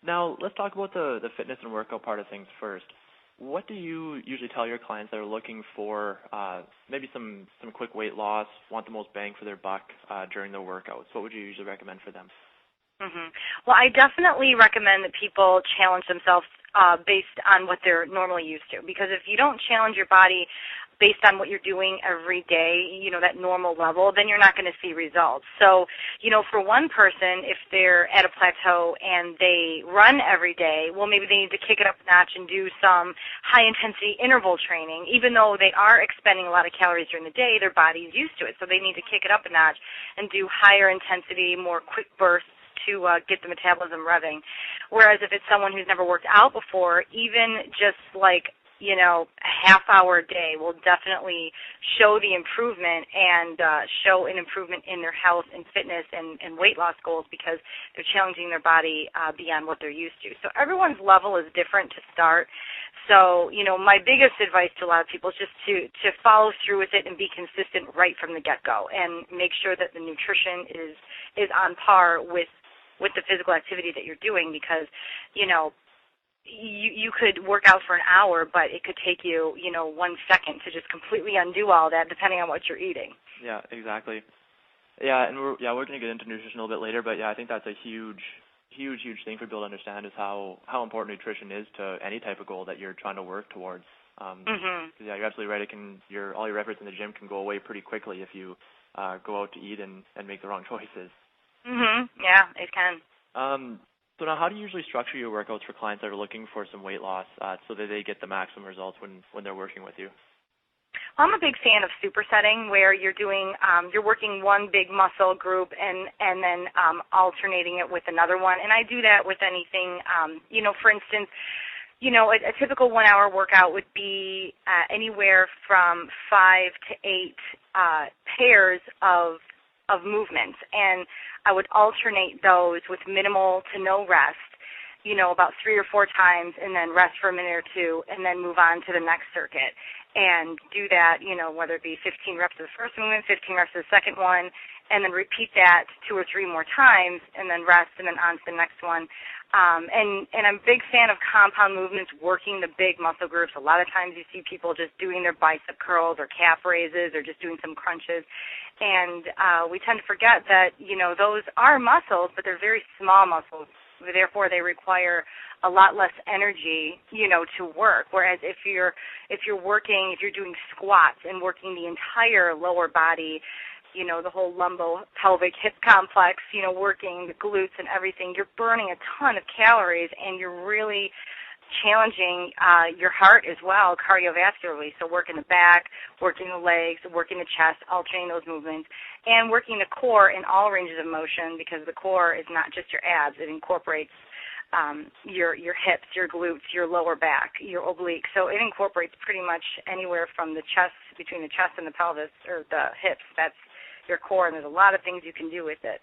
Now, let's talk about the fitness and workout part of things first. What do you usually tell your clients that are looking for maybe some quick weight loss, want the most bang for their buck during their workouts? What would you usually recommend for them? Well, I definitely recommend that people challenge themselves based on what they're normally used to. Because if you don't challenge your body based on what you're doing every day, that normal level, then you're not going to see results. So, for one person, if they're at a plateau and they run every day, well, maybe they need to kick it up a notch and do some high-intensity interval training. Even though they are expending a lot of calories during the day, their body's used to it. So they need to kick it up a notch and do higher intensity, more quick bursts to get the metabolism revving. Whereas if it's someone who's never worked out before, even just like a half-hour a day will definitely show the improvement and show an improvement in their health and fitness and weight loss goals because they're challenging their body beyond what they're used to. So everyone's level is different to start. So, my biggest advice to a lot of people is just to follow through with it and be consistent right from the get-go and make sure that the nutrition is on par with the physical activity that you're doing because, you could work out for an hour, but it could take you, 1 second to just completely undo all that, depending on what you're eating. Yeah, exactly. Yeah, and we're going to get into nutrition a little bit later, but yeah, I think that's a huge thing for people to understand is how important nutrition is to any type of goal that you're trying to work towards. Yeah, you're absolutely right. All your efforts in the gym can go away pretty quickly if you go out to eat and make the wrong choices. Yeah, it can. So now, how do you usually structure your workouts for clients that are looking for some weight loss so that they get the maximum results when they're working with you? I'm a big fan of supersetting, where you're working one big muscle group and then alternating it with another one. And I do that with anything, for instance, a typical 1 hour workout would be anywhere from 5 to 8 pairs of movements, and I would alternate those with minimal to no rest, about 3 or 4 times, and then rest for a minute or two, and then move on to the next circuit. And do that, whether it be 15 reps of the first movement, 15 reps of the second one, and then repeat that 2 or 3 more times, and then rest, and then on to the next one. And I'm a big fan of compound movements, working the big muscle groups. A lot of times you see people just doing their bicep curls or calf raises or just doing some crunches. And we tend to forget that, those are muscles, but they're very small muscles. Therefore, they require a lot less energy, to work. Whereas if you're doing squats and working the entire lower body, the whole lumbo-pelvic hip complex, working the glutes and everything, you're burning a ton of calories, and you're really challenging your heart as well cardiovascularly. So working the back, working the legs, working the chest, alternating those movements, and working the core in all ranges of motion, because the core is not just your abs. It incorporates your hips, your glutes, your lower back, your obliques. So it incorporates pretty much anywhere from the chest, between the chest and the pelvis, or the hips. That's your core, and there's a lot of things you can do with it.